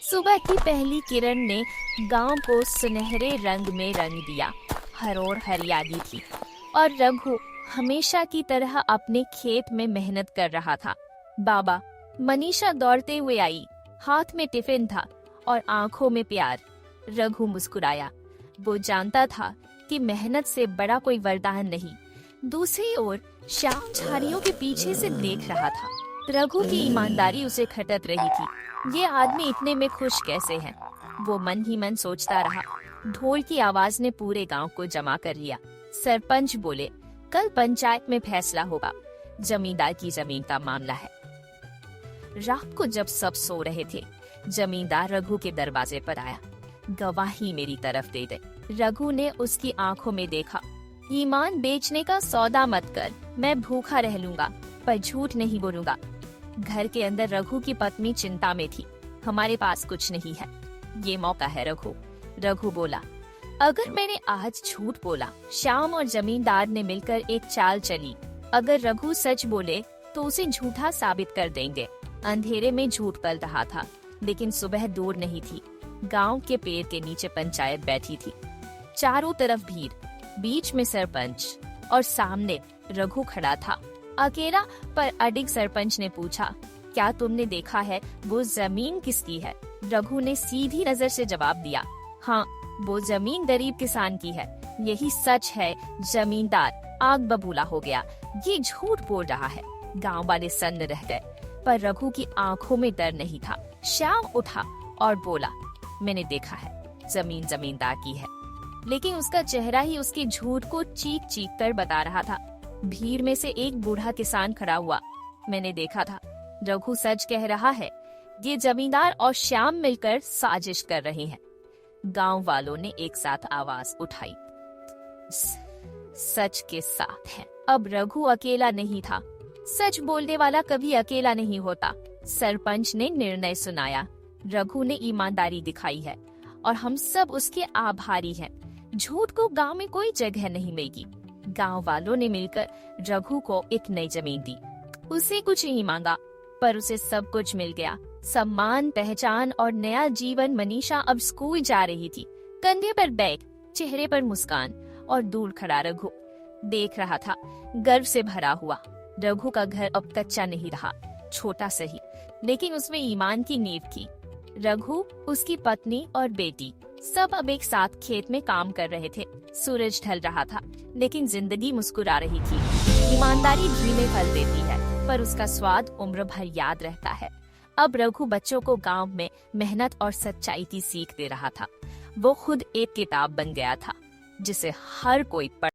सुबह की पहली किरण ने गांव को सुनहरे रंग में रंग दिया। हर ओर हरियाली थी और रघु हमेशा की तरह अपने खेत में मेहनत कर रहा था। बाबा, मनीषा दौड़ते हुए आई। हाथ में टिफिन था और आंखों में प्यार। रघु मुस्कुराया। वो जानता था कि मेहनत से बड़ा कोई वरदान नहीं। दूसरी ओर श्याम झाड़ियों के पीछे से देख रहा था। रघु की ईमानदारी उसे खटक रही थी। ये आदमी इतने में खुश कैसे है? वो मन ही मन सोचता रहा। ढोल की आवाज ने पूरे गांव को जमा कर लिया। सरपंच बोले, कल पंचायत में फैसला होगा। जमींदार की जमीन का मामला है। रात को जब सब सो रहे थे, जमींदार रघु के दरवाजे पर आया। गवाही मेरी तरफ दे दे। रघु ने उसकी आंखों में देखा। ईमान बेचने का सौदा मत कर। मैं भूखा रह लूंगा पर झूठ नहीं बोलूंगा। घर के अंदर रघु की पत्नी चिंता में थी। हमारे पास कुछ नहीं है, ये मौका है रघु। रघु बोला, अगर मैंने आज झूठ बोला, श्याम और जमींदार ने मिलकर एक चाल चली। अगर रघु सच बोले तो उसे झूठा साबित कर देंगे। अंधेरे में झूठ पल रहा था, लेकिन सुबह दूर नहीं थी। गांव के पेड़ के नीचे पंचायत बैठी थी। चारों तरफ भीड़, बीच में सरपंच और सामने रघु खड़ा था अकेला। पर अडिग सरपंच ने पूछा, क्या तुमने देखा है वो जमीन किसकी है? रघु ने सीधी नजर से जवाब दिया, हाँ, वो जमीन गरीब किसान की है। यही सच है। जमींदार आग बबूला हो गया। ये झूठ बोल रहा है। गांव वाले सन्न रह गए, पर रघु की आंखों में डर नहीं था। श्याम उठा और बोला, मैंने देखा है, जमीन जमींदार की है। लेकिन उसका चेहरा ही उसके झूठ को चीख चीख कर बता रहा था। भीड़ में से एक बूढ़ा किसान खड़ा हुआ। मैंने देखा था, रघु सच कह रहा है। ये जमींदार और श्याम मिलकर साजिश कर रहे हैं। गांव वालों ने एक साथ आवाज उठाई, सच के साथ है। अब रघु अकेला नहीं था। सच बोलने वाला कभी अकेला नहीं होता। सरपंच ने निर्णय सुनाया। रघु ने ईमानदारी दिखाई है और हम सब उसके आभारी हैं। झूठ को गांव में कोई जगह नहीं मिलेगी। गांव वालों ने मिलकर रघु को एक नई जमीन दी। उसे कुछ नहीं मांगा, पर उसे सब कुछ मिल गया। सम्मान, पहचान और नया जीवन। मनीषा अब स्कूल जा रही थी। कंधे पर बैग, चेहरे पर मुस्कान, और दूर खड़ा रघु देख रहा था, गर्व से भरा हुआ। रघु का घर अब कच्चा नहीं रहा, छोटा सही, लेकिन उसमें ईमान की नींव थी। रघु, उसकी पत्नी और बेटी सब अब एक साथ खेत में काम कर रहे थे। सूरज ढल रहा था, लेकिन जिंदगी मुस्कुरा रही थी। ईमानदारी धीमे फल देती है, पर उसका स्वाद उम्र भर याद रहता है। अब रघु बच्चों को गांव में मेहनत और सच्चाई की सीख दे रहा था। वो खुद एक किताब बन गया था, जिसे हर कोई पढ़